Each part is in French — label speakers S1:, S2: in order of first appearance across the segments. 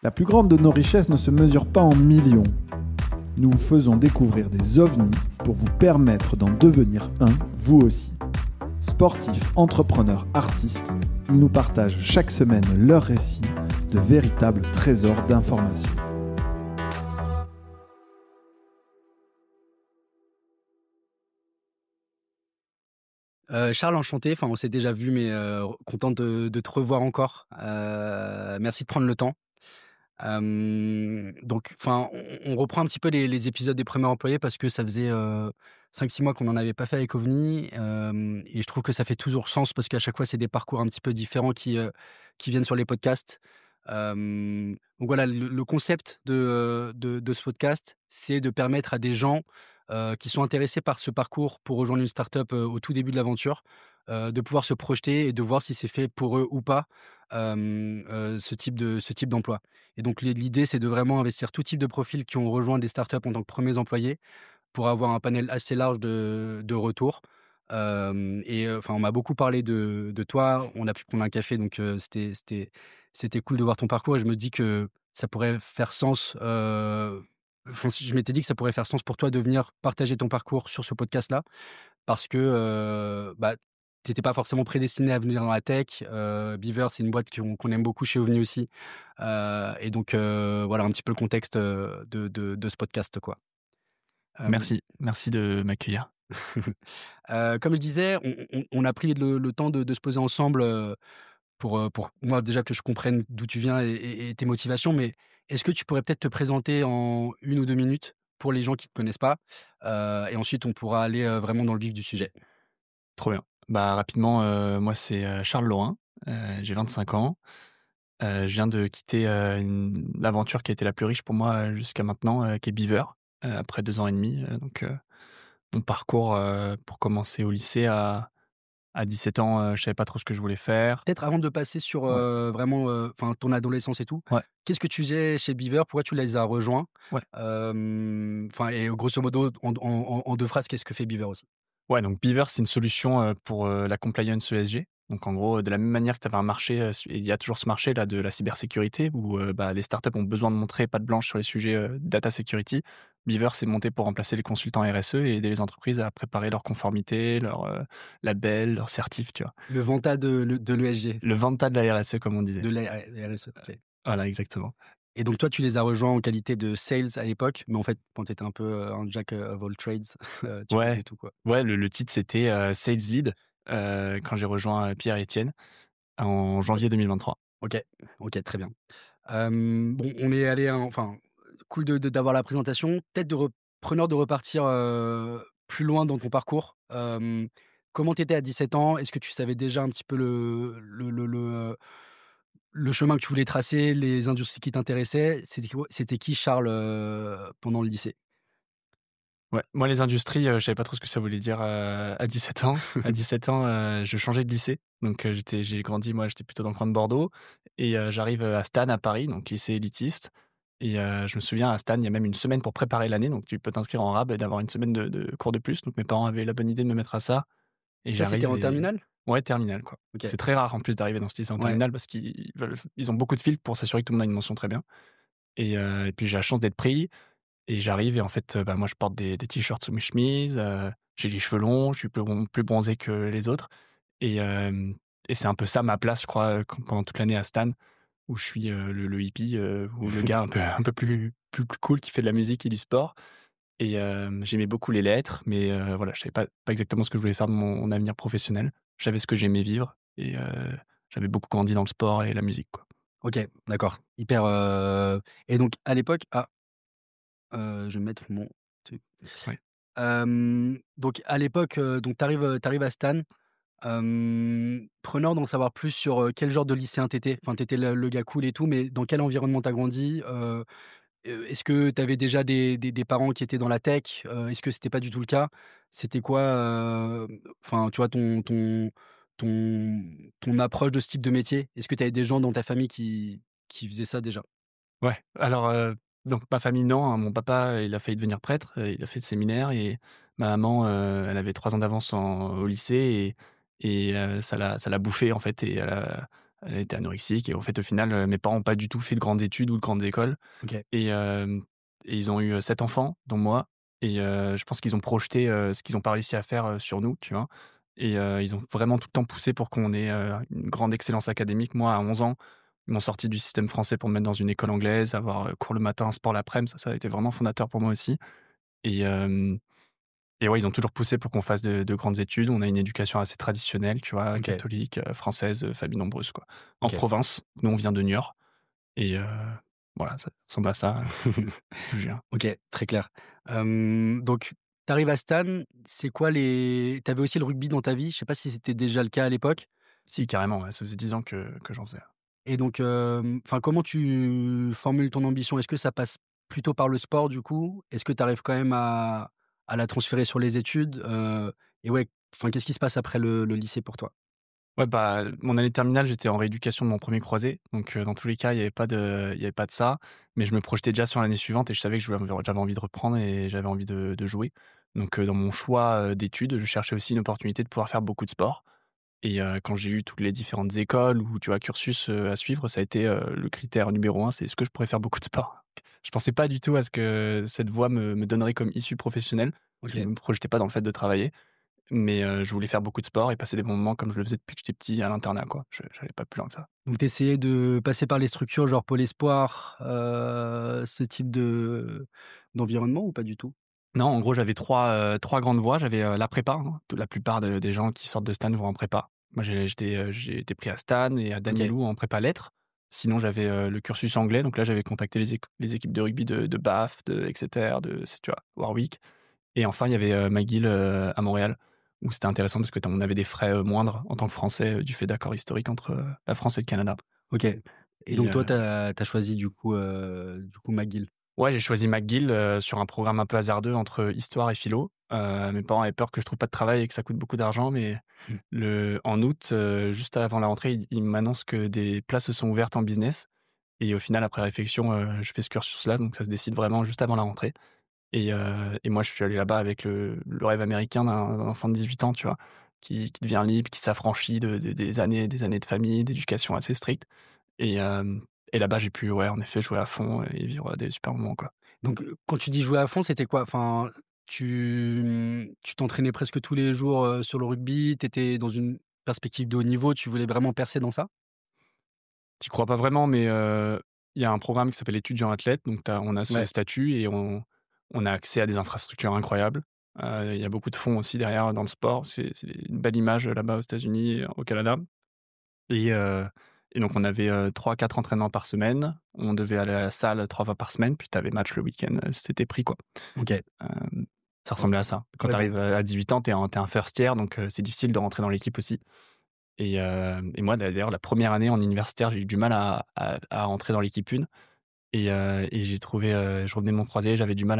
S1: La plus grande de nos richesses ne se mesure pas en millions. Nous vous faisons découvrir des ovnis pour vous permettre d'en devenir un, vous aussi. Sportifs, entrepreneurs, artistes, ils nous partagent chaque semaine leurs récits de véritables trésors d'informations.
S2: Charles, enchanté. Enfin, on s'est déjà vu, mais content de te revoir encore. Merci de prendre le temps. Donc, enfin, on reprend un petit peu les épisodes des premiers employés parce que ça faisait 5-6 mois qu'on n'en avait pas fait avec OVNI. Et je trouve que ça fait toujours sens parce qu'à chaque fois, c'est des parcours un petit peu différents qui viennent sur les podcasts. Donc voilà, le concept de ce podcast, c'est de permettre à des gens qui sont intéressés par ce parcours pour rejoindre une startup au tout début de l'aventure, de pouvoir se projeter et de voir si c'est fait pour eux ou pas, ce type d'emploi. Et donc l'idée, c'est de vraiment investir tout type de profils qui ont rejoint des startups en tant que premiers employés pour avoir un panel assez large de retours. Enfin, on m'a beaucoup parlé de toi. On a pu prendre un café, donc c'était cool de voir ton parcours et je me dis que ça pourrait faire sens, enfin, si je m'étais dit que ça pourrait faire sens pour toi de venir partager ton parcours sur ce podcast-là parce que, bah, tu étais pas forcément prédestiné à venir dans la tech. Beaver, c'est une boîte qu'on aime beaucoup chez OVNI aussi. Et donc, voilà un petit peu le contexte, de ce podcast, quoi. Hem
S3: Merci de m'accueillir.
S2: Comme je disais, on a pris le temps de se poser ensemble, pour moi déjà que je comprenne d'où tu viens et tes motivations. Mais est-ce que tu pourrais peut-être te présenter en 1 ou 2 minutes pour les gens qui ne te connaissent pas? Et ensuite on pourra aller, vraiment dans le vif du sujet.
S3: Trop bien. Bah, rapidement, moi, c'est, Charles Laurin, j'ai 25 ans. Je viens de quitter, l'aventure qui a été la plus riche pour moi, jusqu'à maintenant, qui est Beaver, après 2 ans et demi. Mon parcours, pour commencer au lycée à 17 ans, je savais pas trop ce que je voulais faire.
S2: Peut-être avant de passer sur,
S3: Ouais,
S2: vraiment, enfin ton adolescence et tout,
S3: ouais,
S2: qu'est-ce que tu faisais chez Beaver? Pourquoi tu les as rejoints?
S3: ouais.
S2: Enfin et grosso modo en 2 phrases, qu'est-ce que fait Beaver aussi?
S3: Ouais, donc Beaver, c'est une solution, pour, la compliance ESG. Donc en gros, de la même manière que tu avais un marché, il y a toujours ce marché-là de la cybersécurité où, bah, les startups ont besoin de montrer patte blanche sur les sujets, data security. Beaver, c'est monté pour remplacer les consultants RSE et aider les entreprises à préparer leur conformité, leur, label, leurs certifs, tu vois?
S2: Le Vanta de l'ESG,
S3: Le Vanta de la RSE, comme on disait.
S2: de la RSE, OK.
S3: Voilà, exactement.
S2: Et donc toi, tu les as rejoints en qualité de sales à l'époque, mais en fait, quand tu étais un peu, un jack of all trades, tu faisais
S3: Ouais,
S2: tout, quoi.
S3: ouais, le titre, c'était, sales lead, quand j'ai rejoint, Pierre et Étienne en janvier 2023.
S2: OK, OK, très bien. Bon, on est allé enfin, cool d'avoir la présentation. Peut-être preneur de repartir, plus loin dans ton parcours. Comment tu étais à 17 ans? Est-ce que tu savais déjà un petit peu le chemin que tu voulais tracer, les industries qui t'intéressaient? C'était qui Charles, pendant le lycée?
S3: Ouais, moi les industries, je savais pas trop ce que ça voulait dire, à 17 ans. À 17 ans, je changeais de lycée, donc j'ai grandi, moi j'étais plutôt dans le coin de Bordeaux et j'arrive, à Stan à Paris, donc lycée élitiste et je me souviens à Stan, il y a même une semaine pour préparer l'année, donc tu peux t'inscrire en rab et d'avoir une semaine de cours de plus, donc mes parents avaient la bonne idée de me mettre à ça et
S2: Ça, c'était
S3: j'arrive
S2: en
S3: et
S2: terminale?
S3: ouais, terminale, quoi.
S2: OK,
S3: C'est très rare en plus d'arriver dans ce lycée en
S2: ouais.
S3: terminale parce ils ont beaucoup de filtres pour s'assurer que tout le monde a une mention très bien et puis j'ai la chance d'être pris et j'arrive et en fait, bah, moi je porte des t-shirts sous mes chemises, j'ai les cheveux longs, je suis plus bronzé que les autres et hem et c'est un peu ça ma place, je crois, pendant toute l'année à Stan, où je suis, le hippie, ou le gars un peu plus cool qui fait de la musique et du sport et j'aimais beaucoup les lettres, mais voilà, je savais pas exactement ce que je voulais faire de mon avenir professionnel. Je savais ce que j'aimais vivre et j'avais beaucoup grandi dans le sport et la musique, quoi.
S2: OK, d'accord. Hyper, et donc à l'époque je vais mettre mon truc.
S3: Ouais.
S2: Donc à l'époque, donc tu arrives à Stan, preneur d'en savoir plus sur, quel genre de lycéen tu étais. Enfin, tu étais le gars cool et tout, mais dans quel environnement tu as grandi? Est-ce que tu avais déjà des parents qui étaient dans la tech? Est-ce que c'était pas du tout le cas? C'était quoi, enfin, tu vois, ton ton approche de ce type de métier? Est-ce que tu avais des gens dans ta famille qui faisaient ça déjà?
S3: Ouais, alors, donc ma famille, non, hein. Mon papa, il a failli devenir prêtre, il a fait le séminaire et ma maman, elle avait 3 ans d'avance au lycée et ça l'a bouffé, en fait et Elle était anorexique et en fait, au final, mes parents ont pas du tout fait de grandes études ou de grandes écoles
S2: OK.
S3: et et ils ont eu, 7 enfants, dont moi et je pense qu'ils ont projeté, ce qu'ils ont pas réussi à faire, sur nous, tu vois? Et ils ont vraiment tout le temps poussé pour qu'on ait, une grande excellence académique. Moi, à 11 ans, ils m'ont sorti du système français pour me mettre dans une école anglaise, avoir, cours le matin, sport l'après-midi. Ça a été vraiment fondateur pour moi aussi et et ouais, ils ont toujours poussé pour qu'on fasse de grandes études. On a une éducation assez traditionnelle, tu vois?
S2: OK.
S3: Catholique, française, famille nombreuse, quoi. En
S2: OK.
S3: province, nous, on vient de Niort et voilà, ça ressemble à ça, d'où je viens.
S2: OK, très clair. Donc tu arrives à Stan, c'est quoi les tu avais aussi le rugby dans ta vie? Je sais pas si c'était déjà le cas à l'époque?
S3: Si, carrément, ouais, ça faisait 10 ans que j'en faisais.
S2: Et donc, enfin, comment tu formules ton ambition? Est-ce que ça passe plutôt par le sport du coup? Est-ce que tu arrives quand même à la transférer sur les études? Et ouais, enfin, qu'est-ce qui se passe après le lycée pour toi?
S3: Ouais, bah, mon année de terminale, j'étais en rééducation de mon premier croisé, donc dans tous les cas, il y avait pas de ça, mais je me projetais déjà sur l'année suivante et je savais que j'avais envie de reprendre et j'avais envie de jouer. Donc dans mon choix, d'études, je cherchais aussi une opportunité de pouvoir faire beaucoup de sport et quand j'ai eu toutes les différentes écoles ou tu vois, cursus, à suivre, ça a été, le critère numéro un, c'est: «Est-ce que je pourrais faire beaucoup de sport?» Je pensais pas du tout à ce que cette voie me donnerait comme issue professionnelle. Je
S2: OK.
S3: me projetais pas dans le fait de travailler. Mais je voulais faire beaucoup de sport et passer des bons moments comme je le faisais depuis que j'étais petit à l'internat, quoi. Je J'allais pas plus loin que ça.
S2: Donc tu essayais de passer par les structures genre Pôle espoir, ce type d'environnement ou pas du tout?
S3: Non, en gros, j'avais 3 grandes voies. J'avais, la prépa, hein. La plupart des gens qui sortent de Stan vont en prépa. Moi, j'ai été pris à Stan et à
S2: OK.
S3: Danielou en prépa lettres. Sinon, j'avais, le cursus anglais, donc là, j'avais contacté les équipes de rugby de Bath, de Exeter, tu vois, Warwick et enfin, il y avait, McGill, à Montréal, où c'était intéressant parce que on avait des frais, moindres en tant que Français, du fait d'accords historiques entre, la France et le Canada
S2: OK. Et
S3: et
S2: donc toi, tu as choisi du coup McGill?
S3: ouais, j'ai choisi McGill, sur un programme un peu hasardeux entre histoire et philo. Mes parents avaient peur que je trouve pas de travail et que ça coûte beaucoup d'argent, mais
S2: Mmh.
S3: en août, juste avant la rentrée, ils m'annoncent que des places se sont ouvertes en business et au final, après réflexion, je fais ce cursus-là, donc ça se décide vraiment juste avant la rentrée et moi, je suis allé là-bas avec le rêve américain d'un enfant de 18 ans, tu vois? Qui devient libre, qui s'affranchit des années de famille, d'éducation assez stricte et là-bas, j'ai pu, ouais, en effet, jouer à fond et vivre des super moments, quoi.
S2: Donc, quand tu dis jouer à fond, c'était quoi? Enfin, tu t'entraînais presque tous les jours, sur le rugby? Tu étais dans une perspective de haut niveau? Tu voulais vraiment percer dans ça?
S3: Tu crois pas vraiment, mais il y a un programme qui s'appelle étudiant athlète, donc on a ce
S2: Ouais.
S3: statut et on a accès à des infrastructures incroyables. Il y a beaucoup de fonds aussi derrière dans le sport. C'est une belle image là-bas aux États-Unis, au Canada et heu et donc on avait, 3-4 entraînements par semaine. On devait aller à la salle 3 fois par semaine, puis tu avais match le week-end, c'était pris, quoi.
S2: OK.
S3: Hem, Ça
S2: O
S3: ressemblait à ça. Quand
S2: ouais,
S3: tu
S2: donc
S3: arrives, à 18 ans, tu es un first year, donc c'est difficile de rentrer dans l'équipe aussi. Et moi d'ailleurs la première année en universitaire, j'ai eu du mal à rentrer dans l'équipe 1 et j'ai trouvé, je revenais de mon croisé, j'avais du mal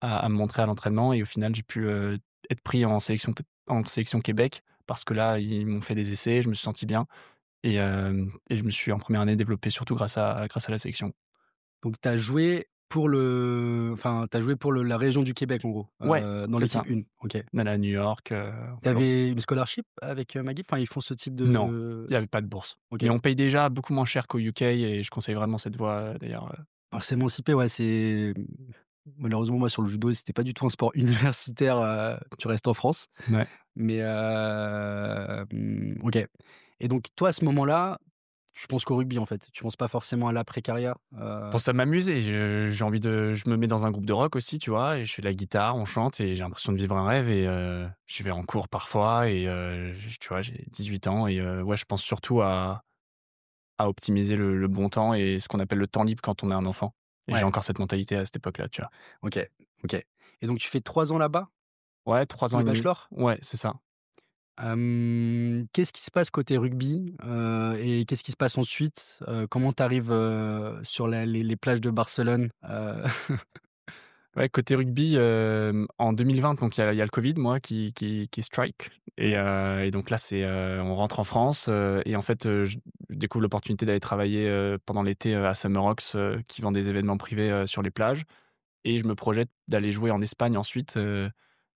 S3: à me montrer à l'entraînement et au final j'ai pu, être pris en sélection Québec parce que là, ils m'ont fait des essais, je me suis senti bien et je me suis en première année développé surtout grâce à la sélection.
S2: tu as joué pour le enfin, tu as joué pour le la région du Québec, en gros,
S3: Ouais,
S2: dans
S3: c'est
S2: l'équipe
S3: ça.
S2: 1? OK.
S3: D'aller à New York,
S2: Tu avais une scholarship avec, McGill? Enfin, ils font ce type
S3: non,
S2: de
S3: il y avait pas de bourse.
S2: OK.
S3: Mais on paye déjà beaucoup moins cher qu'au UK et je conseille vraiment cette voie, d'ailleurs,
S2: Alors s'émanciper, ouais, c'est malheureusement, moi, sur le judo, c'était pas du tout un sport universitaire, tu restes en France.
S3: ouais.
S2: Mais OK. Et donc toi, à ce moment-là, tu penses qu'au rugby, en fait? Tu penses pas forcément à l'après-carrière?
S3: Pour ça m'amuser, j'ai envie je me mets dans un groupe de rock aussi, tu vois? Et je fais de la guitare, on chante et j'ai l'impression de vivre un rêve et je vais en cours parfois et tu vois, j'ai 18 ans et ouais, je pense surtout à optimiser le bon temps et ce qu'on appelle le temps libre quand on est un enfant et j'ai
S2: Ouais,
S3: encore cette mentalité à cette époque-là, tu vois?
S2: OK, OK. Et donc tu fais 3 ans là-bas,
S3: Ouais, 3 ans
S2: le
S3: et demi.
S2: bachelor?
S3: Ouais, c'est ça.
S2: Qu'est-ce qui se passe côté rugby, et qu'est-ce qui se passe ensuite? Comment tu arrives, sur la les plages de Barcelone?
S3: Ouais, côté rugby, en 2020, donc il y a le covid, moi, qui strike et donc là, on rentre en France, et en fait, je découvre l'opportunité d'aller travailler, pendant l'été, à Summer Rocks, qui vend des événements privés, sur les plages et je me projette d'aller jouer en Espagne ensuite,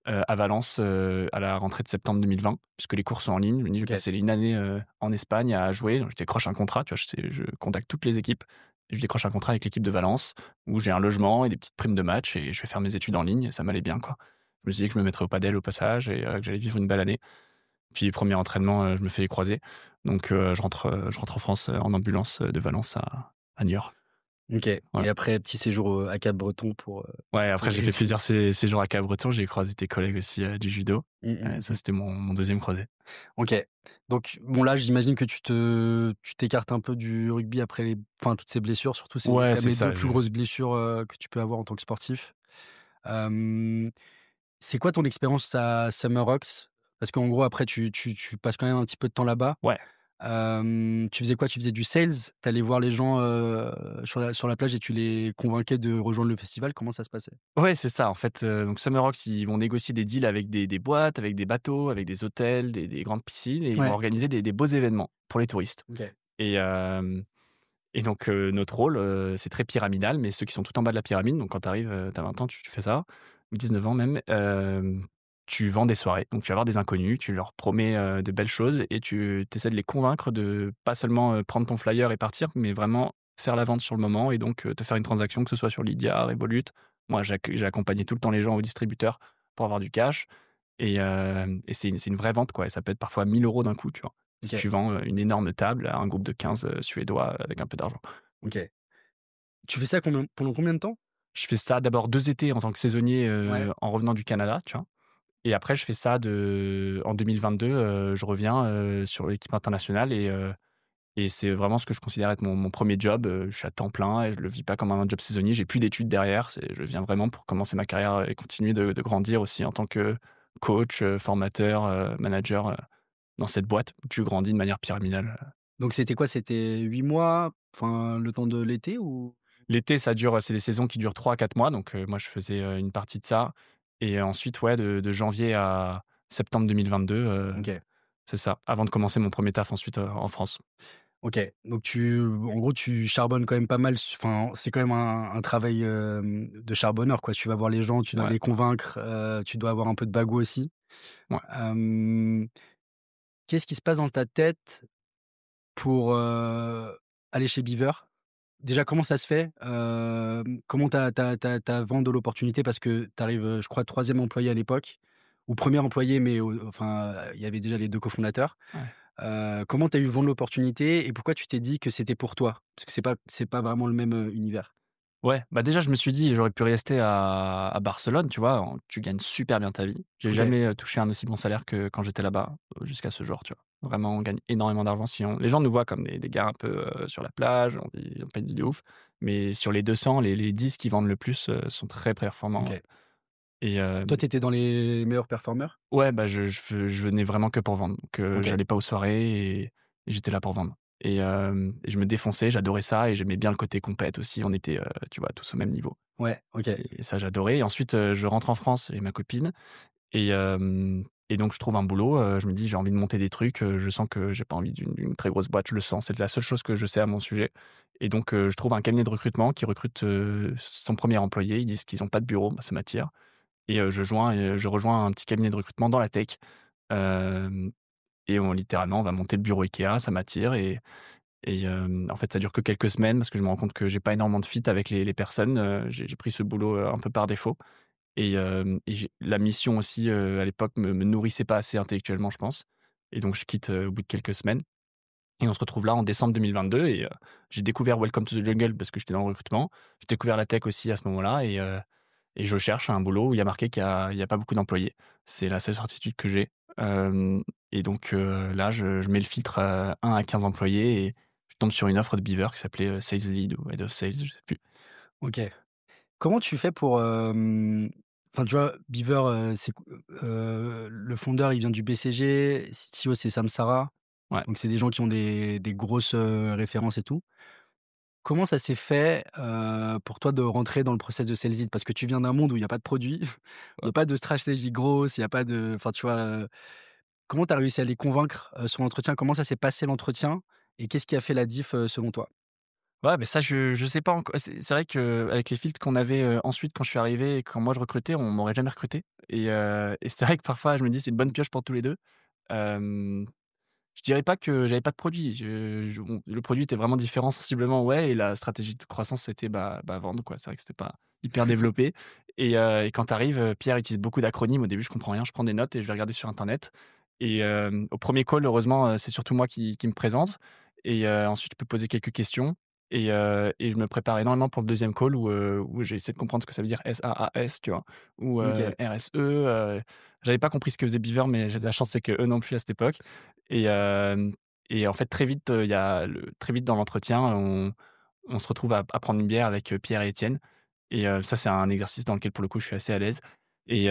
S3: à Valence, à la rentrée de septembre 2020, puisque les cours sont en ligne. Je me dis: «Je vais
S2: OK.
S3: passer une année, en Espagne à jouer». Donc je décroche un contrat, tu vois? Je contacte toutes les équipes et je décroche un contrat avec l'équipe de Valence où j'ai un logement et des petites primes de match et je vais faire mes études en ligne et ça m'allait bien, quoi. Je me suis dit que je me mettrais au padel au passage et que j'allais vivre une belle année. Puis premier entraînement, je me fais les croisés. Donc je rentre en France, en ambulance, de Valence à Niort.
S2: OK et
S3: Voilà.
S2: après petit séjour à Cap-Breton
S3: Ouais,
S2: pour
S3: après
S2: les
S3: j'ai fait
S2: études.
S3: plusieurs séjours à Cap-Breton. J'ai croisé tes collègues aussi, du judo.
S2: Mmh, mmh,
S3: Ça,
S2: mmh.
S3: c'était mon 2e croisé.
S2: OK. Donc bon là, j'imagine que tu t'écartes un peu du rugby après toutes ces blessures, surtout c'est
S3: Ouais,
S2: quand même
S3: c'est
S2: les 2
S3: ça,
S2: plus grosses blessures, que tu peux avoir en tant que sportif. Hem, c'est quoi ton expérience à Summer Rocks? Parce qu'en gros après tu passes quand même un petit peu de temps là-bas.
S3: ouais.
S2: Tu faisais quoi? Tu faisais du sales? Tu allais voir les gens, sur la plage et tu les convainquais de rejoindre le festival? Comment ça se passait?
S3: Ouais, c'est ça. En fait, donc Summer Rocks, ils vont négocier des deals avec des boîtes, avec des bateaux, avec des hôtels, des grandes piscines et ils vont
S2: Ouais.
S3: organiser des beaux événements pour les touristes
S2: OK.
S3: et hem et donc notre rôle, c'est très pyramidal, mais ceux qui sont tout en bas de la pyramide, donc quand tu arrives, tu as 20 ans, tu fais ça, ou 19 ans même, tu vends des soirées. Donc tu vas voir des inconnus, tu leur promets, de belles choses et tu essaies de les convaincre de pas seulement, prendre ton flyer et partir, mais vraiment faire la vente sur le moment et donc te faire une transaction, que ce soit sur Lydia, Revolut. Moi, j'ai accompagné tout le temps les gens au distributeur pour avoir du cash et c'est une vraie vente, quoi et ça peut être parfois 1 000 € d'un coup, tu vois? Si
S2: OK.
S3: tu vends, une énorme table à un groupe de 15 Suédois avec un peu d'argent.
S2: OK. Tu fais ça pendant combien de temps?
S3: Je fais ça d'abord 2 étés en tant que saisonnier,
S2: Ouais.
S3: en revenant du Canada, tu vois? Et après je fais ça en 2022, je reviens, sur l'équipe internationale et c'est vraiment ce que je considère être mon 1er job, je suis à temps plein et je le vis pas comme un job saisonnier, j'ai plus d'études derrière, je viens vraiment pour commencer ma carrière et continuer de grandir aussi en tant que coach, formateur, manager, dans cette boîte où tu grandis de manière pyramidale.
S2: Donc c'était quoi? C'était 8 mois? Enfin, le temps de l'été ou?
S3: L'été, c'est des saisons qui durent 3 à 4 mois, donc moi je faisais, une partie de ça et ensuite, ouais, de janvier à septembre 2022,
S2: OK.
S3: c'est ça, avant de commencer mon 1er taf ensuite, en France.
S2: OK. Donc en gros, tu charbonnes quand même pas mal c'est quand même un travail, de charbonneur, quoi. Tu vas voir les gens, tu dois
S3: Ouais,
S2: les convaincre, tu dois avoir un peu de bagot aussi.
S3: ouais.
S2: Hem, qu'est-ce qui se passe dans ta tête pour, aller chez Beaver? Déjà, comment ça se fait? Comment tu as vent de l'opportunité? Parce que tu arrives, je crois 3e employé à l'époque ou 1er employé, mais il y avait déjà les 2 cofondateurs.
S3: Ouais.
S2: Comment tu as eu vent de l'opportunité et pourquoi tu t'es dit que c'était pour toi? Parce que c'est pas vraiment le même, univers.
S3: Ouais, bah, déjà je me suis dit: «J'aurais pu rester à Barcelone», tu vois? Tu gagnes super bien ta vie. J'ai
S2: OK.
S3: jamais, touché un aussi bon salaire que quand j'étais là-bas, jusqu'à ce jour, tu vois? Vraiment, on gagne énormément d'argent les gens nous voient comme des gars un peu, sur la plage, on paye des de ouf, mais sur les 200, les 10 qui vendent le plus, sont très performants
S2: OK.
S3: et
S2: Toi, tu étais dans les meilleurs performeurs?
S3: ouais, bah, je venais vraiment que pour vendre. Donc
S2: OK.
S3: j'allais pas aux soirées et j'étais là pour vendre et je me défonçais, j'adorais ça et j'aimais bien le côté compète aussi. On était, tu vois, tous au même niveau
S2: Ouais, OK.
S3: et ça, j'adorais et ensuite, je rentre en France avec ma copine et donc je trouve un boulot, je me dis: «J'ai envie de monter des trucs», je sens que j'ai pas envie d'une très grosse boîte, je le sens. C'est la seule chose que je sais à mon sujet et donc je trouve un cabinet de recrutement qui recrute, son 1er employé. Ils disent qu'ils ont pas de bureau, moi ça m'attire et je rejoins un petit cabinet de recrutement dans la tech, hem et littéralement, on va monter le bureau IKEA, ça m'attire en fait, ça dure que quelques semaines parce que je me rends compte que j'ai pas énormément de fit avec les personnes, j'ai pris ce boulot, un peu par défaut et j'ai la mission aussi, à l'époque me nourrissait pas assez intellectuellement, je pense et donc je quitte, au bout de quelques semaines et on se retrouve là en décembre 2022 et j'ai découvert Welcome to the Jungle parce que j'étais dans le recrutement. J'ai découvert la tech aussi à ce moment-là et je cherche un boulot où il y a marqué qu'il y a pas beaucoup d'employés. C'est la seule certitude que j'ai, hem et donc là, je mets le filtre, 1 à 15 employés et je tombe sur une offre de Beaver qui s'appelait, Sales Lead ou Head of Sales, je sais plus.
S2: OK. Comment tu fais pour, tu vois, Beaver, le fondeur, il vient du BCG, CTO, c'est Samsara,
S3: Ouais.
S2: donc c'est des gens qui ont des grosses, références et tout. Comment ça s'est fait, pour toi de rentrer dans le process de sales lead? Parce que tu viens d'un monde où il y a pas de produit, il y a pas de stratégie grosse, il y a pas de tu vois, comment tu as réussi à les convaincre, sur l'entretien? Comment ça s'est passé l'entretien et qu'est-ce qui a fait la diff, selon toi?
S3: Ouais, mais ça, je sais pas encore. C'est vrai qu'avec les filtres qu'on avait, ensuite quand je suis arrivé et quand moi je recrutais, on m'aurait jamais recruté et c'est vrai que parfois je me dis: «C'est une bonne pioche pour tous les 2. Hem, je dirais pas que j'avais pas de produit, je on le produit était vraiment différent sensiblement, ouais et la stratégie de croissance c'était, vendre quoi. C'est vrai que c'était pas hyper développé et quand tu arrives, Pierre utilise beaucoup d'acronymes. Au début, je comprends rien, je prends des notes et je vais regarder sur internet et au premier call, heureusement, c'est surtout moi qui me présente et ensuite je peux poser quelques questions et je me prépare énormément pour le deuxième call où j'ai essayé de comprendre ce que ça veut dire SaaS, tu vois? Ou
S1: OK.
S3: RSE, j'avais pas compris ce que faisait Beaver, mais j'ai de la chance, c'est qu'eux non plus à cette époque et hem et en fait, très vite, il y a le très vite dans l'entretien, on se retrouve à prendre une bière avec, Pierre et Étienne et ça, c'est un exercice dans lequel, pour le coup, je suis assez à l'aise et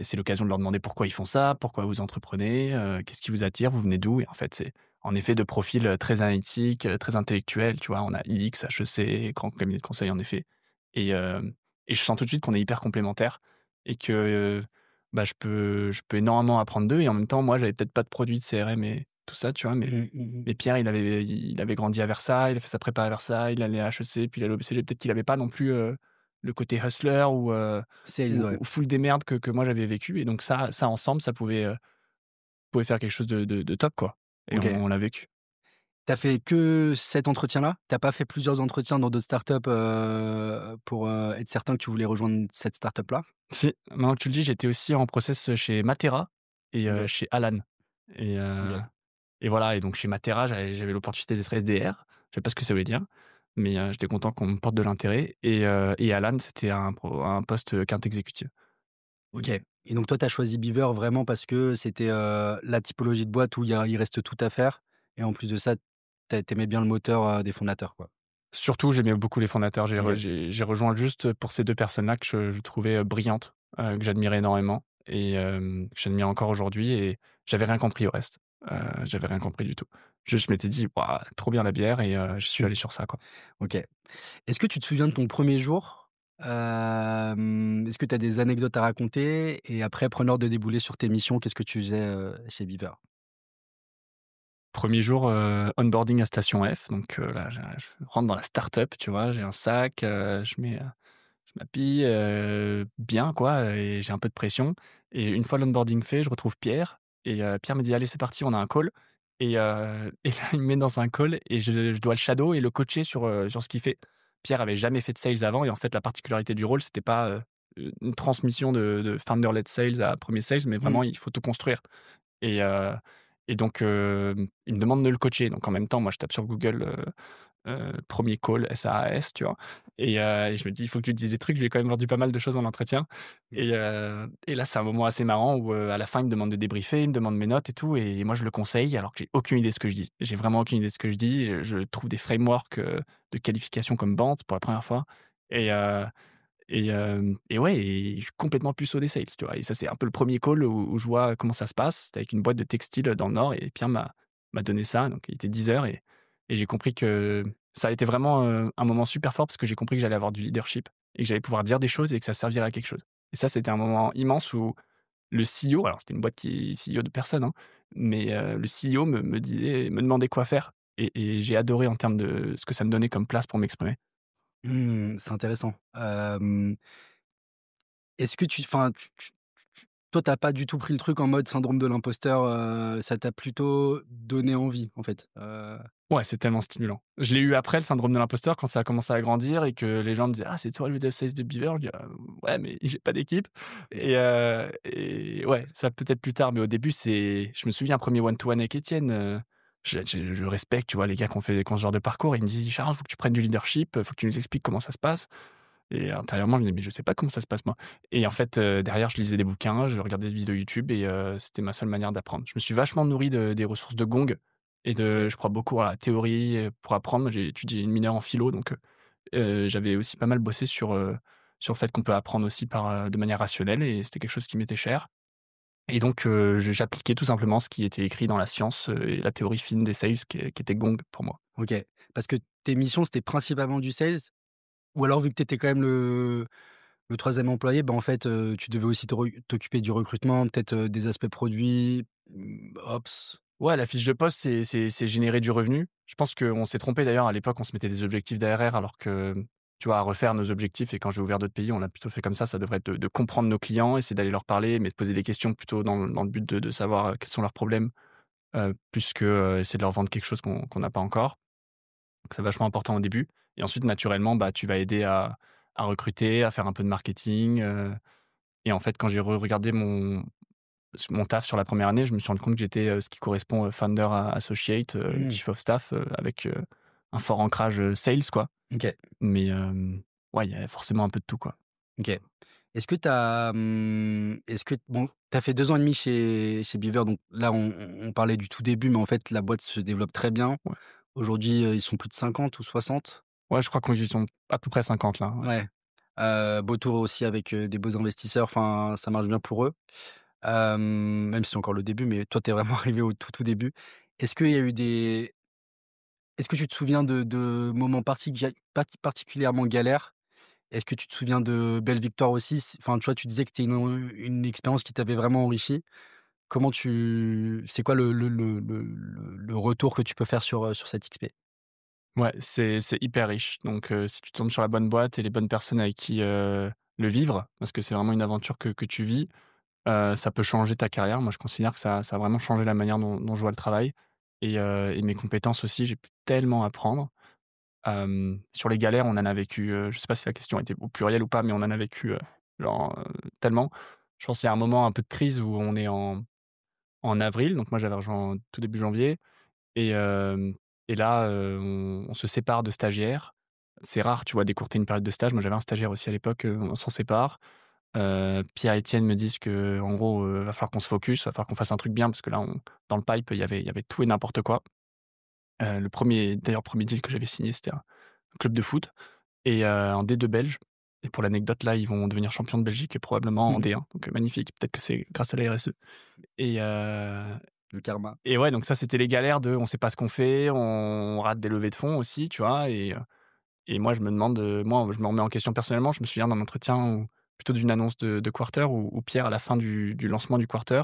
S3: c'est l'occasion de leur demander pourquoi ils font ça, pourquoi vous entreprenez, qu'est-ce qui vous attire, vous venez d'où? Et en fait, c'est en effet de profils, très analytiques, très intellectuels, tu vois? On a X, HEC, grand cabinet de conseil, en effet et hem et je sens tout de suite qu'on est hyper complémentaires et que, je peux énormément apprendre d'eux et en même temps, moi, j'avais peut-être pas de produit de CRM et tout ça, tu vois? Mais
S2: Mmh, mmh mh.
S3: mais Pierre, il avait grandi à Versailles, il a fait sa prépa à Versailles, il allait à HEC, puis il allait au BCG. Peut-être qu'il avait pas non plus, le côté hustler ou,
S2: Sales,
S3: ou
S2: ouais.
S3: ou full démerde que moi j'avais vécu et donc ça ensemble, ça pouvait faire quelque chose de top, quoi et
S2: OK.
S3: on l'a vécu.
S2: Tu as fait que cet entretien-là? Tu as pas fait plusieurs entretiens dans d'autres startups, pour, être certain que tu voulais rejoindre cette startup-là?
S3: Si, maintenant que tu le dis, j'étais aussi en process, chez Matera et
S2: OK,
S3: chez Alan et
S2: OK.
S3: voilà et donc chez Matera, j'avais l'opportunité d'être SDR. Je sais pas ce que ça veut dire, mais j'étais content qu'on me porte de l'intérêt et Alan, c'était un poste, account exécutif.
S2: OK et donc toi, tu as choisi Beaver vraiment parce que c'était, la typologie de boîte où il reste tout à faire et en plus de ça, tu aimais bien le moteur, des fondateurs, quoi?
S3: Surtout, j'aimais beaucoup les fondateurs.
S2: OK.
S3: J'ai rejoint juste pour ces 2 personnes-là que je trouvais, brillantes, que j'admirais énormément et que j'admire encore aujourd'hui et j'avais rien compris au reste. J'avais rien compris du tout. Juste, je m'étais dit: «Waouh, trop bien la bière» et je suis allé sur ça, quoi.
S2: OK. Est-ce que tu te souviens de ton premier jour? Est-ce que tu as des anecdotes à raconter? Et après, preneur de déboulé sur tes missions, qu'est-ce que tu faisais, chez Beaver?
S3: 1er jour, onboarding à Station F, donc là, je rentre dans la start-up, tu vois? J'ai un sac, je m'habille, bien quoi et j'ai un peu de pression et une fois l'onboarding fait, je retrouve Pierre et Pierre me dit: «Allez, c'est parti, on a un call» et là, il me met dans un call et je dois le shadow et le coacher sur ce qu'il fait. Pierre avait jamais fait de sales avant et en fait, la particularité du rôle, c'était pas, une transmission de founder-led sales à premier sales, mais
S2: Mmh.
S3: vraiment, il faut tout construire et heu et donc il me demande de le coacher. Donc en même temps, moi, je tape sur Google, 1er call SaaS, tu vois? Et je me dis: «Il faut que tu dises des trucs». Je lui ai quand même vendu pas mal de choses en entretien et là, c'est un moment assez marrant où, à la fin, il me demande de débriefer, il me demande mes notes et tout et moi, je le conseille alors que j'ai aucune idée de ce que je dis. J'ai vraiment aucune idée de ce que je dis. Je trouve des frameworks, de qualification comme Bant pour la première fois et et ouais et je suis complètement puceau des sales, tu vois? Et ça, c'est un peu le premier call où je vois comment ça se passe. C'était avec une boîte de textile, dans le Nord et Pierre m'a donné ça, donc il était 10 heures et j'ai compris que ça a été vraiment, un moment super fort parce que j'ai compris que j'allais avoir du leadership et que j'allais pouvoir dire des choses et que ça servirait à quelque chose. Et ça, c'était un moment immense où le CEO, alors c'était une boîte qui est CEO de personne, hein, mais le CEO me demandait quoi faire et j'ai adoré en termes de ce que ça me donnait comme place pour m'exprimer.
S2: Mmh, c'est intéressant. Est-ce que toi, tu pas du tout pris le truc en mode syndrome de l'imposteur, ça t'a plutôt donné envie, en fait?
S3: Ouais, c'est tellement stimulant. Je l'ai eu après le syndrome de l'imposteur quand ça a commencé à grandir et que les gens me disaient: «Ah, c'est toi le dev sales de Beaver?» Je dis: Ouais, mais j'ai pas d'équipe» et ouais, ça peut-être plus tard, mais au début, je me souviens, un premier one to one avec Étienne, je respecte, tu vois, les gars qui ont ce genre de parcours. Il me dit: «Charles, faut que tu prennes du leadership, faut que tu nous expliques comment ça se passe» et intérieurement, je me dis: «Mais je sais pas comment ça se passe moi» et en fait, derrière, je lisais des bouquins, je regardais des vidéos YouTube et c'était ma seule manière d'apprendre. Je me suis vachement nourri des ressources de Gong et
S2: OK.
S3: je crois beaucoup à la théorie, pour apprendre. Moi, j'ai étudié une mineure en philo, donc j'avais aussi pas mal bossé sur le fait qu'on peut apprendre aussi de manière rationnelle et c'était quelque chose qui m'était cher et donc j'appliquais tout simplement ce qui était écrit dans la science, et la théorie fine des sales qui était Gong pour moi.
S2: OK. Parce que tes missions, c'était principalement du sales? Ou alors vu que tu étais quand même le 3e employé, bah, en fait, tu devais aussi t'occuper du recrutement, peut-être, des aspects produits, ops?
S3: Ouais, la fiche de poste, c'est générer du revenu. Je pense qu'on s'est trompé d'ailleurs à l'époque, on se mettait des objectifs d'ARR alors que, tu vois, à refaire nos objectifs et quand j'ai ouvert d'autres pays, on l'a plutôt fait comme ça. Ça devrait être de comprendre nos clients, essayer d'aller leur parler, mais de poser des questions plutôt dans le but de savoir, quels sont leurs problèmes, plus que, essayer de leur vendre quelque chose qu'on n'a pas encore. Donc c'est vachement important au début et ensuite naturellement, bah, tu vas aider à recruter, à faire un peu de marketing, et en fait, quand j'ai regardé mon taf sur la première année, je me suis rendu compte que j'étais, ce qui correspond, founder associate,
S2: Mmh.
S3: chief of staff, avec, un fort ancrage, sales quoi.
S2: OK,
S3: Mais, ouais, il y a forcément un peu de tout quoi.
S2: OK. Est-ce que bon, tu as fait 2 ans et demi chez Beaver, donc là, on parlait du tout début, mais en fait, la boîte se développe très bien.
S3: Ouais.
S2: Aujourd'hui, ils sont plus de 50 ou 60.
S3: Ouais, je crois qu'ils sont à peu près 50 là, ouais.
S2: Ouais. Beau tour aussi avec, des beaux investisseurs, enfin, ça marche bien pour eux. Même si c'est encore le début, mais toi, tu es vraiment arrivé au tout, tout début. Est-ce qu'il y a eu des Est-ce que tu te souviens de moments particulièrement galères? Est-ce que tu te souviens de belles victoires aussi? Enfin, tu vois, tu disais que c'était une expérience qui t'avait vraiment enrichi. C'est quoi le retour que tu peux faire sur cette XP?
S3: Ouais, c'est hyper riche. Donc, si tu tombes sur la bonne boîte et les bonnes personnes avec qui, le vivre, parce que c'est vraiment une aventure que tu vis, ça peut changer ta carrière. Moi, je considère que ça a vraiment changé la manière dont je vois le travail et mes compétences aussi. J'ai pu tellement apprendre. Sur les galères, on en a vécu, je sais pas si la question était au pluriel ou pas, mais on en a vécu, genre, tellement. Je pense qu'il y a un moment un peu de crise où on est en avril, donc moi j'avais rejoint tout début janvier et là, on se sépare de stagiaires. C'est rare, tu vois, d'écourter une période de stage. Moi, j'avais un stagiaire aussi à l'époque, on s'en sépare. Pierre et Étienne me disent qu'en gros, va falloir qu'on se focus, va falloir qu'on fasse un truc bien parce que là, dans le pipe, il y avait tout et n'importe quoi. Le premier deal que j'avais signé, c'était un club de foot et en D2 belge et pour l'anecdote, là, ils vont devenir champions de Belgique et probablement en D1 donc magnifique. Peut-être que c'est grâce à la RSE et
S2: Le karma.
S3: et ouais, donc ça, c'était les galères de on sait pas ce qu'on fait, on rate des levées de fonds aussi, tu vois? Et moi, je me demande, moi, je me remets en question personnellement. Je me souviens d'un entretien ou plutôt d'une annonce de quarter où Pierre, à la fin du lancement du quarter,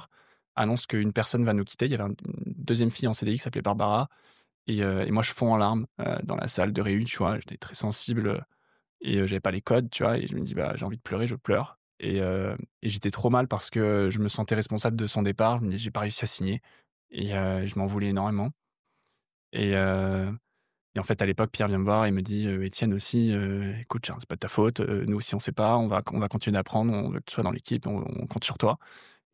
S3: annonce qu'une personne va nous quitter. Il y avait une 2e fille en CDI qui s'appelait Barbara et moi, je fonds en larmes, dans la salle de réu, tu vois? J'étais très sensible, et j'avais pas les codes, tu vois? Et je me dis: «Bah, j'ai envie de pleurer», je pleure et j'étais trop mal parce que je me sentais responsable de son départ. Je me dis: «J'ai pas réussi à signer» et je m'en voulais énormément et et en fait, à l'époque, Pierre vient me voir et me dit: «Étienne aussi, écoute, Charles, c'est pas de ta faute, nous aussi on sait pas, on va continuer d'apprendre, on veut que tu sois dans l'équipe, on compte sur toi»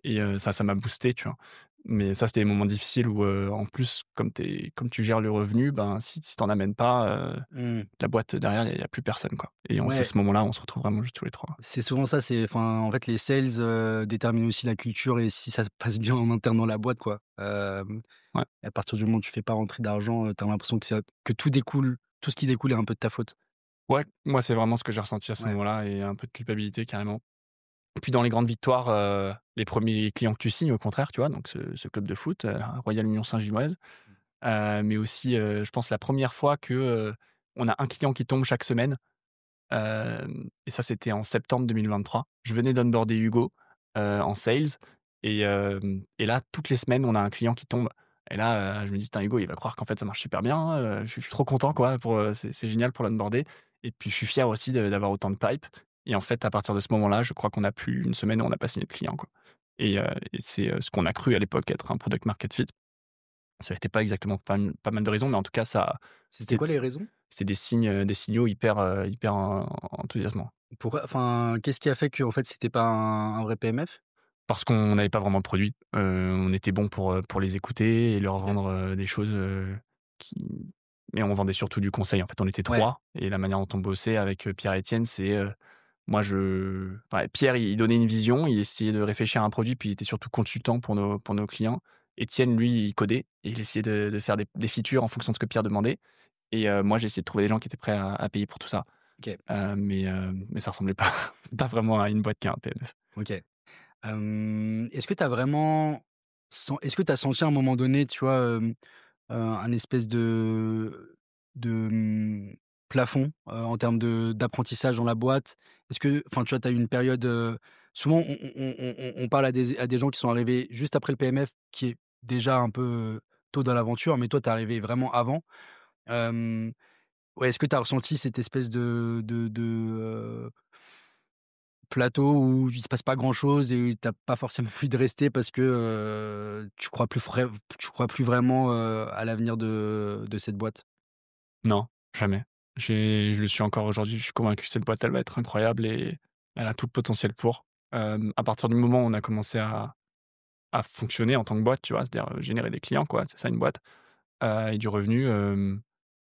S3: et ça m'a boosté, tu vois? Mais ça, c'était des moments difficiles où, en plus, comme tu gères le revenu, ben, si tu en amènes pas,
S2: Mmh.
S3: la boîte derrière, il y a plus personne, quoi et c'est
S2: Ouais,
S3: ce moment-là, on se retrouve vraiment juste tous les 3.
S2: c'est souvent ça, enfin, en fait, les sales, déterminent aussi la culture et si ça se passe bien en interne dans la boîte, quoi.
S3: Ouais.
S2: À partir du moment où tu fais pas rentrer d'argent, tu as l'impression que tout ce qui découle est un peu de ta faute.
S3: Ouais, moi, c'est vraiment ce que j'ai ressenti à ce
S2: Ouais.
S3: moment-là et un peu de culpabilité carrément. Et puis dans les grandes victoires, les premiers clients que tu signes, au contraire, tu vois? Donc ce club de foot, la Royale Union Saint-Gilloise. Mais aussi, je pense la première fois que, on a un client qui tombe chaque semaine, et ça, c'était en septembre 2023. Je venais d'onboarder Hugo, en sales et là, toutes les semaines, on a un client qui tombe et là, je me dis: «Putain, Hugo, il va croire qu'en fait, ça marche super bien, je suis trop content, quoi, c'est génial pour l'onboarder» et puis je suis fier aussi d'avoir autant de pipe et en fait, à partir de ce moment-là, je crois qu'on a plus une semaine où on n'a pas signé de client, quoi et c'est, ce qu'on a cru à l'époque être un product market fit. Ça n'était pas exactement pas mal de raisons, mais en tout cas, ça
S2: C'était
S3: c'était
S2: quoi les raisons?
S3: c'était des signaux hyper enthousiasmants.
S2: Pourquoi enfin, qu'est-ce qui a fait qu'en fait, c'était pas un vrai PMF?
S3: Parce qu'on n'avait pas vraiment de produit. On était bon pour les écouter et leur
S2: OK.
S3: vendre, des choses, qui mais on vendait surtout du conseil. En fait, on était
S2: Ouais.
S3: 3 et la manière dont on bossait avec, Pierre et Étienne, c'est, moi enfin, Pierre, il donnait une vision, il essayait de réfléchir à un produit, puis il était surtout consultant pour nos clients. Étienne, lui, il codait et il essayait de faire des features en fonction de ce que Pierre demandait et moi, j'ai essayé de trouver des gens qui étaient prêts à payer pour tout ça.
S2: OK.
S3: Mais ça ressemblait pas pas vraiment à une boîte qui a un TNS.
S2: OK. Est-ce que tu as vraiment est-ce que tu as senti à un moment donné, tu vois, un espèce de plafond, en termes d'apprentissage dans la boîte? Est-ce que enfin, tu vois, tu as eu une période, souvent on parle à des gens qui sont arrivés juste après le PMF, qui est déjà un peu, tôt dans l'aventure, mais toi, tu es arrivé vraiment avant. Hem, ouais, est-ce que tu as ressenti cette espèce plateau où il se passe pas grand-chose et tu as pas forcément envie de rester parce que, tu crois plus vraiment, à l'avenir de cette boîte?
S3: Non, jamais. Je le suis encore aujourd'hui, je suis convaincu que cette boîte, elle va être incroyable et elle a tout le potentiel pour. À partir du moment où on a commencé à fonctionner en tant que boîte, tu vois? C'est-à-dire, générer des clients, quoi, c'est ça une boîte, et du revenu,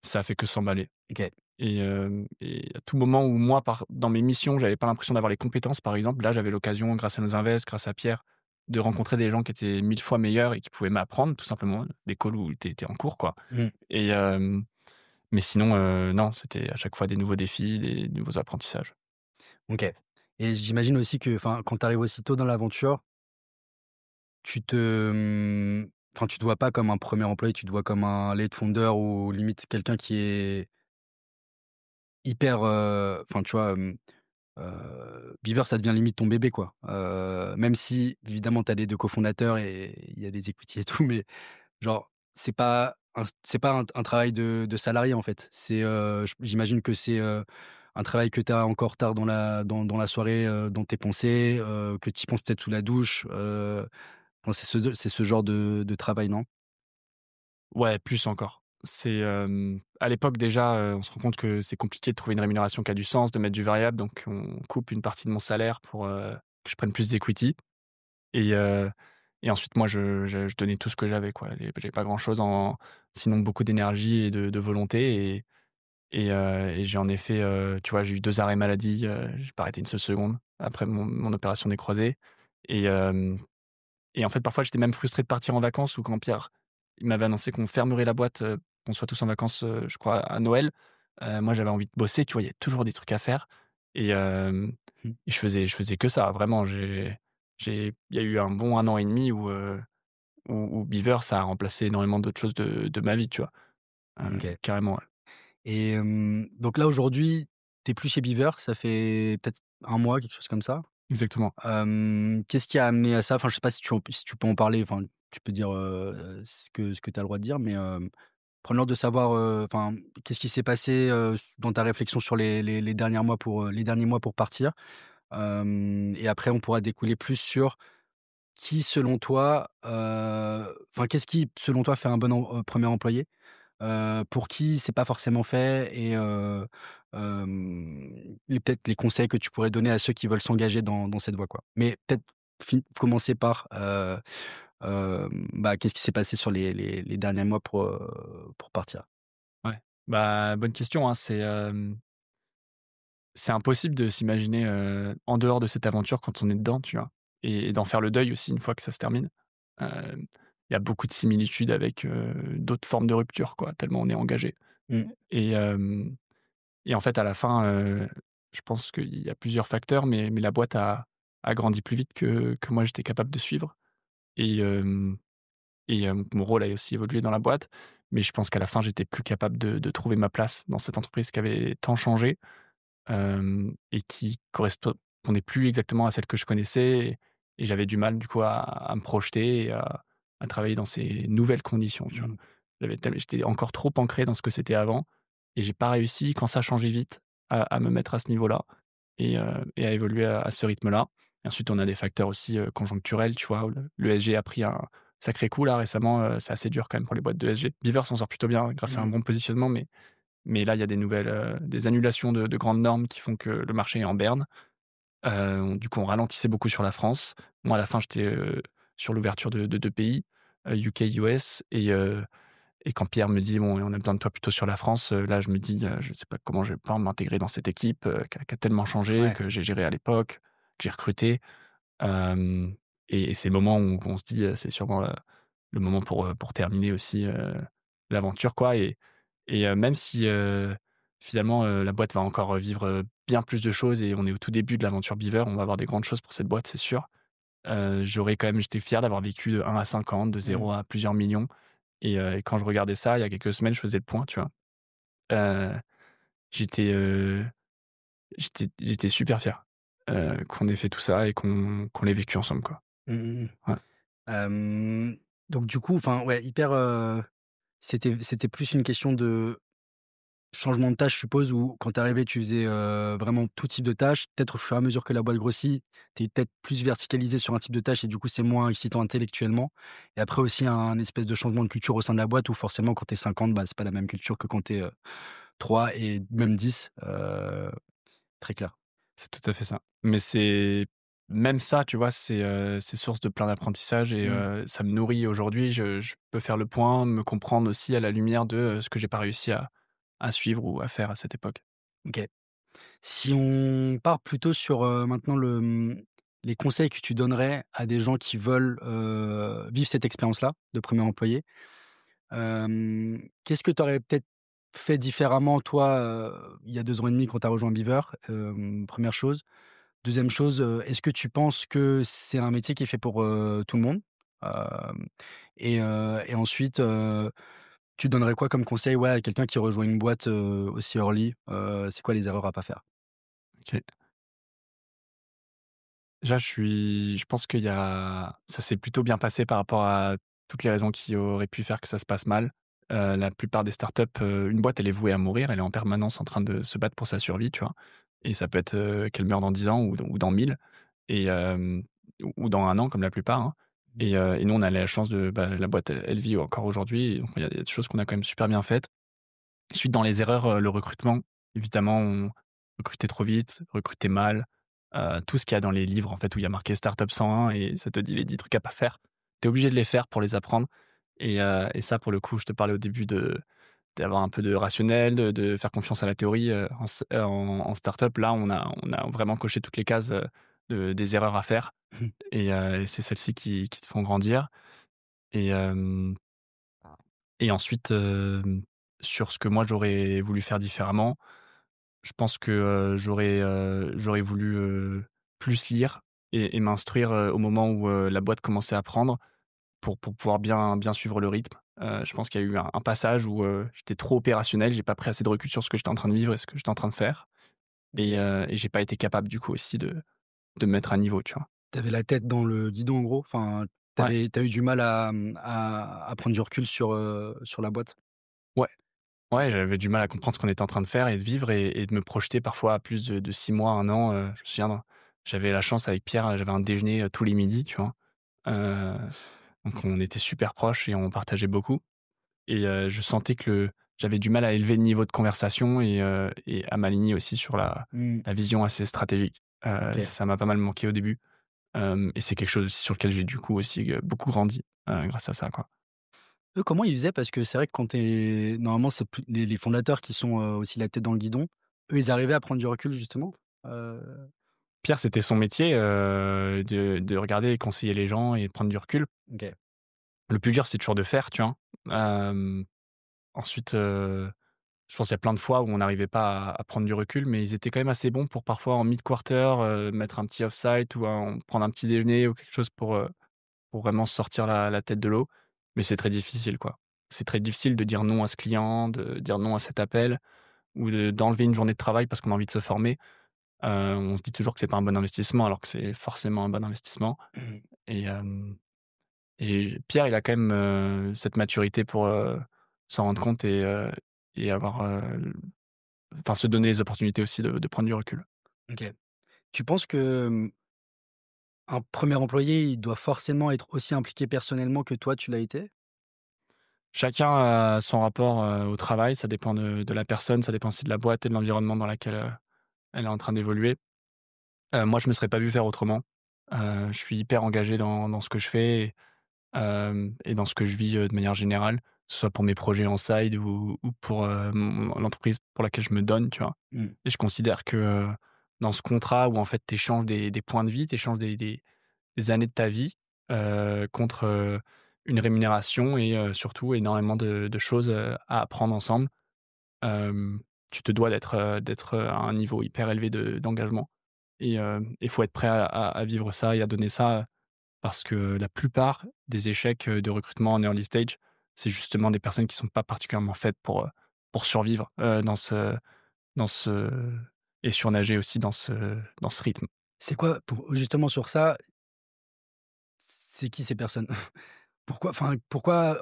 S3: ça a fait que s'emballer.
S2: OK.
S3: Et à tout moment où moi, dans mes missions, j'avais pas l'impression d'avoir les compétences, par exemple, là, j'avais l'occasion, grâce à nos invests, grâce à Pierre, de rencontrer des gens qui étaient 1000 fois meilleurs et qui pouvaient m'apprendre, tout simplement, des calls où tu étais en cours, quoi.
S2: Mmh.
S3: Et mais sinon, non, c'était à chaque fois des nouveaux défis, des nouveaux apprentissages.
S2: OK, et j'imagine aussi que, enfin, quand tu arrives aussi tôt dans l'aventure, tu te, enfin, tu te vois pas comme un premier employé, tu te vois comme un late founder ou limite quelqu'un qui est hyper, enfin, tu vois, Beaver, ça devient limite ton bébé, quoi. Même si évidemment tu as les 2 cofondateurs et il y a des equity et tout, mais genre, c'est pas un travail de salarié, en fait. J'imagine que c'est, un travail que tu as encore tard dans la soirée, dans tes pensées, que tu y penses peut-être sous la douche, enfin, c'est ce genre de travail, non?
S3: Ouais, plus encore. À l'époque déjà, on se rend compte que c'est compliqué de trouver une rémunération qui a du sens, de mettre du variable, donc on coupe une partie de mon salaire pour, que je prenne plus d'equity et heu et ensuite moi je donnais tout ce que j'avais, quoi. J'avais pas grand-chose sinon beaucoup d'énergie et de volonté et j'en ai fait, tu vois, j'ai eu 2 arrêts maladie, j'ai pas arrêté une seule seconde après mon opération des croisés et hem et en fait, parfois, j'étais même frustré de partir en vacances ou quand Pierre, il m'avait annoncé qu'on fermerait la boîte, qu'on soit tous en vacances, je crois à Noël. Moi, j'avais envie de bosser, tu vois? Il y a toujours des trucs à faire et
S2: Mmh.
S3: je faisais que ça, vraiment. Il y a eu un bon 1 an et demi où Beaver, ça a remplacé énormément d'autres choses de ma vie, tu vois?
S2: OK,
S3: Carrément, ouais.
S2: et donc là, aujourd'hui, tu es plus chez Beaver, ça fait peut-être un mois, quelque chose comme ça?
S3: Exactement.
S2: Qu'est-ce qui a amené à ça? Enfin, je sais pas si tu peux en parler, enfin, tu peux dire, ce que tu as le droit de dire, mais, preneur de savoir, enfin, qu'est-ce qui s'est passé, dans ta réflexion sur les derniers mois les derniers mois pour partir? Et après on pourra découler plus sur qui selon toi, enfin, qu'est-ce qui selon toi fait un bon 1er employé? Pour qui c'est pas forcément fait, et peut-être les conseils que tu pourrais donner à ceux qui veulent s'engager dans cette voie, quoi. Mais peut-être commencer par, bah, qu'est-ce qui s'est passé sur les derniers mois pour partir?
S3: Ouais. Bah, bonne question, hein. C'est impossible de s'imaginer, en dehors de cette aventure quand on est dedans, tu vois? Et d'en faire le deuil aussi une fois que ça se termine. Il y a beaucoup de similitudes avec, d'autres formes de rupture, quoi, tellement on est engagé.
S2: Mmh,
S3: Et hem et en fait, à la fin, je pense qu'il y a plusieurs facteurs, mais la boîte a grandi plus vite que moi j'étais capable de suivre et hem mon rôle a aussi évolué dans la boîte. Mais je pense qu'à la fin, j'étais plus capable de trouver ma place dans cette entreprise qui avait tant changé. Et qui correspondait plus exactement à celle que je connaissais et j'avais du mal du coup à me projeter et à travailler dans ces nouvelles conditions, tu vois?
S2: mmh,
S3: J'étais encore trop ancré dans ce que c'était avant et j'ai pas réussi quand ça a changé vite à me mettre à ce niveau-là et à évoluer à ce rythme-là. Et ensuite, on a des facteurs aussi, conjoncturels, tu vois? Où l'ESG a pris un sacré coup là récemment, c'est assez dur quand même pour les boîtes d'ESG. Beaver s'en sort plutôt bien grâce à un
S2: mmh,
S3: bon positionnement, mais là, il y a des nouvelles, des annulations de grandes normes qui font que le marché est en berne. Du coup, on ralentissait beaucoup sur la France. Moi, à la fin, j'étais, sur l'ouverture de 2 pays, UK, US et quand Pierre me dit: «Bon, on a besoin de toi plutôt sur la France», là, je me dis: «Je ne sais pas comment je vais pouvoir m'intégrer dans cette équipe, qui a tellement changé,
S2: ouais,
S3: que j'ai géré à l'époque, que j'ai recruté». Hem et c'est le moment où on se dit, «C'est sûrement le moment pour terminer aussi, l'aventure, quoi». Même si, finalement, la boîte va encore vivre, bien plus de choses et on est au tout début de l'aventure Beaver, on va avoir des grandes choses pour cette boîte, c'est sûr. J'étais fier d'avoir vécu de 1 à 50, de
S2: mmh,
S3: 0 à plusieurs millions et quand je regardais ça, il y a quelques semaines, je faisais le point, tu vois? Heu, j'étais, j'étais super fier, qu'on ait fait tout ça et qu'on l'ait vécu ensemble, quoi.
S2: mmh, mmh, mmh.
S3: Ouais.
S2: Donc du coup, enfin, ouais, hyper, c'était plus une question de changement de tâche, je suppose, où quand tu arrivais, tu faisais, vraiment tout type de tâches. Peut-être au fur et à mesure que la boîte grossit, tu es peut-être plus verticalisé sur un type de tâche et du coup, c'est moins excitant intellectuellement. Et après aussi un espèce de changement de culture au sein de la boîte où forcément quand tu es 50, bah, c'est pas la même culture que quand tu es, 3 et même 10, très clair.
S3: C'est tout à fait ça. Mais c'est même ça, tu vois, c'est source de plein d'apprentissage et
S2: Mmh.
S3: ça me nourrit aujourd'hui. Je peux faire le point, me comprendre aussi à la lumière de, ce que j'ai pas réussi à suivre ou à faire à cette époque.
S2: OK. Si on part plutôt sur, maintenant les conseils que tu donnerais à des gens qui veulent, vivre cette expérience-là de premier employé, qu'est-ce que tu aurais peut-être fait différemment toi, il y a 2 ans et demi quand tu as rejoint Beaver? 1re chose. Deuxième chose, est-ce que tu penses que c'est un métier qui est fait pour, tout le monde? Hem et ensuite, tu donnerais quoi comme conseil, ouais, à quelqu'un qui rejoint une boîte, aussi early? C'est quoi les erreurs à pas faire?
S3: OK. Déjà, je pense qu'il y a ça s'est plutôt bien passé par rapport à toutes les raisons qui auraient pu faire que ça se passe mal. La plupart des startups, une boîte, elle est vouée à mourir, elle est en permanence en train de se battre pour sa survie, tu vois? Et ça peut être, qu'elle meure dans 10 ans ou dans 1000 et ou dans 1 an comme la plupart, hein. Et nous, on a la chance de bah, la boîte, elle vit encore aujourd'hui et donc il y a des choses qu'on a quand même super bien faites. Ensuite, dans les erreurs, le recrutement, évidemment, on recrutait trop vite, recrutait mal, tout ce qu'il y a dans les livres, en fait, où il y a marqué startup 101 et ça te dit les 10 trucs à pas faire. Tu es obligé de les faire pour les apprendre et ça, pour le coup, je te parlais au début d'avoir un peu de rationnel, de faire confiance à la théorie, en startup. Là, on a vraiment coché toutes les cases, des erreurs à faire et c'est celles-ci qui te font grandir et hem et ensuite, sur ce que moi j'aurais voulu faire différemment, je pense que, j'aurais voulu, plus lire et m'instruire, au moment où, la boîte commençait à prendre pour pouvoir bien suivre le rythme. Je pense qu'il y a eu un passage où, j'étais trop opérationnel, j'ai pas pris assez de recul sur ce que j'étais en train de vivre et ce que j'étais en train de faire
S2: OK.
S3: et j'ai pas été capable du coup aussi de me mettre à niveau, tu vois?
S2: Tu avais la tête dans le guidon en gros? Enfin,
S3: Ouais,
S2: tu as eu du mal à, à prendre du recul sur la boîte?
S3: ouais. Ouais, j'avais du mal à comprendre ce qu'on était en train de faire et de vivre et de me projeter parfois à plus de 6 mois, 1 an, je me souviens, j'avais la chance avec Pierre, j'avais un déjeuner, tous les midis, tu vois? Heu, donc on était super proches et on partageait beaucoup et je sentais que j'avais du mal à élever le niveau de conversation et à m'aligner aussi sur
S2: Mmh.
S3: la vision assez stratégique.
S2: OK.
S3: Ça m'a pas mal manqué au début, et c'est quelque chose aussi sur lequel j'ai du coup aussi, beaucoup grandi, grâce à ça, quoi.
S2: Eux, comment ils faisaient? Parce que c'est vrai que quand tu es normalement, c'est plus les fondateurs qui sont, aussi la tête dans le guidon. Eux, ils arrivaient à prendre du recul justement? Heu,
S3: Pierre, c'était son métier, de regarder et conseiller les gens et de prendre du recul.
S2: OK.
S3: Le plus dur, c'est toujours de faire, tu vois? Hem, ensuite, je pense qu'il y a plein de fois où on n'arrivait pas à prendre du recul, mais ils étaient quand même assez bons pour parfois en mid-quarter, mettre un petit off-site ou prendre un petit déjeuner ou quelque chose pour vraiment sortir la tête de l'eau. Mais c'est très difficile, quoi. C'est très difficile de dire non à ce client, de dire non à cet appel ou d'enlever une journée de travail parce qu'on a envie de se former. On se dit toujours que c'est pas un bon investissement alors que c'est forcément un bon investissement
S2: Mmh.
S3: et hem et Pierre, il a quand même, cette maturité pour, s'en rendre compte et avoir, enfin, se donner les opportunités aussi de prendre du recul.
S2: OK. Tu penses que, un premier employé, il doit forcément être aussi impliqué personnellement que toi, tu l'as été?
S3: Chacun a son rapport, au travail, ça dépend de la personne, ça dépend aussi de la boîte et de l'environnement dans laquelle, elle est en train d'évoluer. Moi, je me serais pas vu faire autrement. Je suis hyper engagé dans ce que je fais et dans ce que je vis, de manière générale, que ce soit pour mes projets en side ou pour, l'entreprise pour laquelle je me donne, tu vois?
S2: Mmh.
S3: Et je considère que, dans ce contrat où en fait tu échanges des points de vie, tu échanges des années de ta vie, contre, une rémunération et surtout énormément de choses, à apprendre ensemble. Tu te dois d'être, à un niveau hyper élevé d'engagement et il faut être prêt à vivre ça et à donner ça, parce que la plupart des échecs, de recrutement en early stage, c'est justement des personnes qui sont pas particulièrement faites pour survivre, dans ce et surnager aussi dans ce rythme.
S2: C'est quoi pour justement sur ça, c'est qui ces personnes? Pourquoi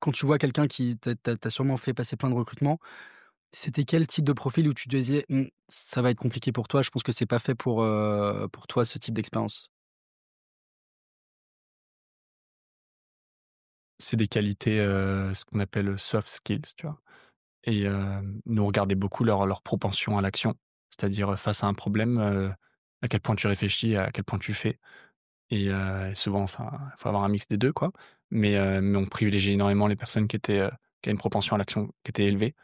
S2: quand tu vois quelqu'un qui tu sûrement fait passer plein de recrutements, c'était quel type de profil où tu te disais: «Mmh, ça va être compliqué pour toi, je pense que c'est pas fait pour toi ce type d'expérience»?
S3: C'est des qualités, ce qu'on appelle soft skills, tu vois? Et nous, on regardait beaucoup leur propension à l'action. C'est-à-dire, face à un problème, à quel point tu réfléchis, à quel point tu fais. Et souvent ça il faut avoir un mix des 2 quoi. Mais on privilégiait énormément les personnes qui avaient une propension à l'action qui était élevée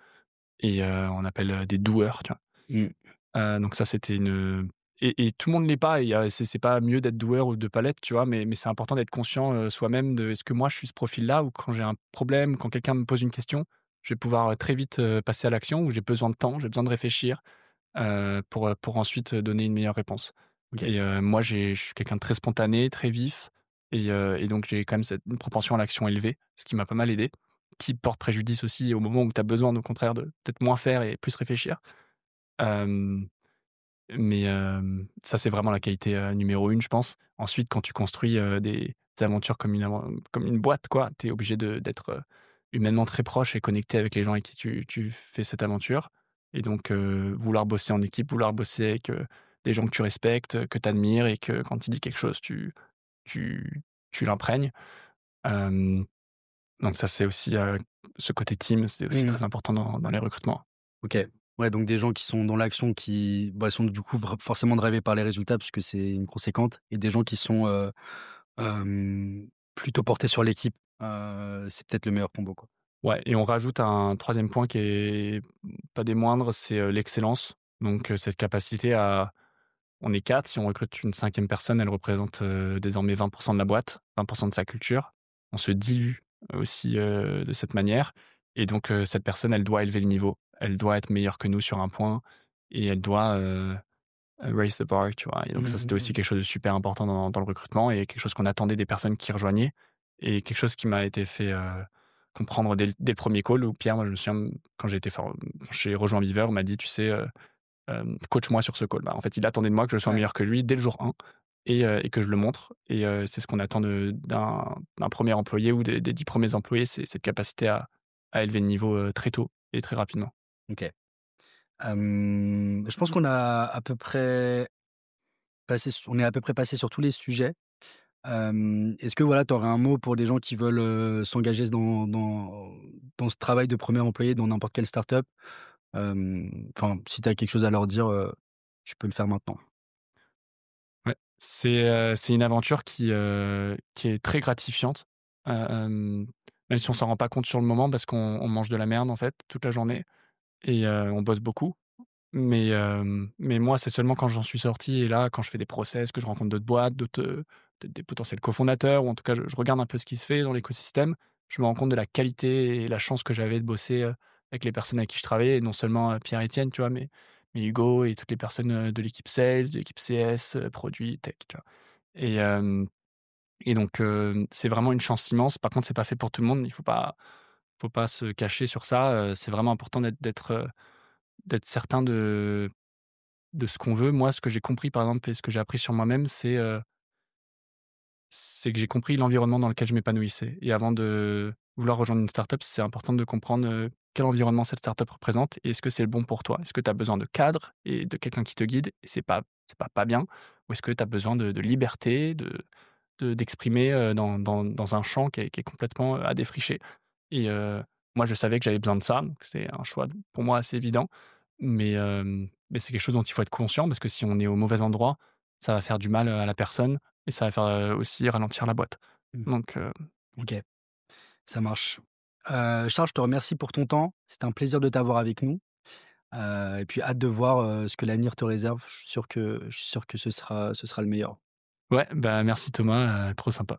S3: et on appelle, des doueurs, tu vois?
S2: Mmh.
S3: Donc ça, c'était une, et tout le monde l'est pas, et c'est pas mieux d'être doueur ou de pas l'être, tu vois? Mais c'est important d'être conscient, soi-même de: «Est-ce que moi je suis ce profil-là?» ou quand j'ai un problème, quand quelqu'un me pose une question, je vais pouvoir, très vite, passer à l'action, ou j'ai besoin de temps, j'ai besoin de réfléchir, pour ensuite, donner une meilleure réponse.
S2: OK.
S3: Et moi je suis quelqu'un de très spontané, très vif, et donc j'ai quand même une propension à l'action élevée, ce qui m'a pas mal aidé, qui porte préjudice aussi au moment où tu as besoin, au contraire, de peut-être moins faire et plus réfléchir. Hem ça, c'est vraiment la qualité, numéro 1, je pense. Ensuite, quand tu construis, des aventures comme une boîte, quoi, tu es obligé d'être, humainement très proche et connecté avec les gens avec qui tu fais cette aventure, et donc vouloir bosser en équipe, vouloir bosser avec, des gens que tu respectes, que tu admires, et que quand ils disent quelque chose, tu tu l'imprègnes. Hem, donc ça, c'est aussi, ce côté team, c'est aussi
S2: Mmh.
S3: très important dans les recrutements.
S2: OK. Ouais, donc des gens qui sont dans l'action, qui, bah, sont du coup forcément drivés par les résultats puisque c'est une conséquente, et des gens qui sont, plutôt portés sur l'équipe. C'est peut-être le meilleur combo, quoi.
S3: Ouais, et on rajoute un troisième point qui est pas des moindres, c'est, l'excellence. Donc, cette capacité à on est 4, si on recrute une cinquième personne, elle représente, désormais 20 de la boîte, 20 de sa culture. On se dilue aussi, de cette manière, et donc, cette personne, elle doit élever le niveau. Elle doit être meilleure que nous sur un point, et elle doit, raise the bar, tu vois? Et donc
S2: Mmh
S3: ça,
S2: mh,
S3: c'était aussi
S2: mmh.
S3: quelque chose de super important dans le recrutement, et quelque chose qu'on attendait des personnes qui rejoignaient, et quelque chose qui m'a été fait, comprendre dès le 1er call, où Pierre, moi, je me souviens, quand j'ai rejoint Beaver, on m'a dit: «Tu sais, coach-moi sur ce call». Bah, en fait, il attendait de moi que je sois
S2: Ouais.
S3: meilleur que lui dès le jour 1, et que je le montre, et c'est ce qu'on attend d'un 1er employé, ou des 10 premiers employés, c'est cette capacité à élever le niveau, très tôt et très rapidement.
S2: OK. Je pense qu'on a à peu près on est à peu près passé sur tous les sujets. Est-ce que voilà, tu aurais un mot pour des gens qui veulent, s'engager dans ce travail de premier employé dans n'importe quelle startup? Enfin, si tu as quelque chose à leur dire, tu peux le faire maintenant.
S3: Ouais, c'est une aventure qui est très gratifiante, même si on s'en rend pas compte sur le moment, parce qu'on mange de la merde, en fait, toute la journée, et on bosse beaucoup. Mais moi, c'est seulement quand j'en suis sorti, et là, quand je fais des process, que je rencontre d'autres boîtes, peut-être des potentiels cofondateurs, ou en tout cas, je regarde un peu ce qui se fait dans l'écosystème, je me rends compte de la qualité et la chance que j'avais de bosser, avec les personnes avec qui je travaillais, et non seulement, Pierre-Étienne, tu vois? Mais Hugo et toutes les personnes, de l'équipe sales, de l'équipe CS, produit, tech, tu vois? Et donc c'est vraiment une chance immense. Par contre, c'est pas fait pour tout le monde. Il faut pas se cacher sur ça, c'est vraiment important d'être certain de ce qu'on veut. Moi, ce que j'ai compris, par exemple, et ce que j'ai appris sur moi-même, c'est que j'ai compris l'environnement dans lequel je m'épanouissais, et avant de vouloir rejoindre une startup, c'est important de comprendre, quel environnement cette startup représente, et est-ce que c'est le bon pour toi? Est-ce que tu as besoin de cadre et de quelqu'un qui te guide, et c'est pas bien? Ou est-ce que tu as besoin de liberté, d'exprimer, dans un champ qui est complètement, à défricher? Et moi, je savais que j'avais besoin de ça, donc c'est un choix pour moi assez évident. Mais c'est quelque chose dont il faut être conscient, parce que si on est au mauvais endroit, ça va faire du mal, à la personne, et ça va faire, aussi ralentir la boîte.
S2: Mmh.
S3: Donc
S2: OK, ça marche. Charles, je te remercie pour ton temps. C'était un plaisir de t'avoir avec nous, et puis hâte de voir, ce que l'avenir te réserve. Je suis sûr que ce sera le meilleur.
S3: ouais, bah, merci Thomas, trop sympa.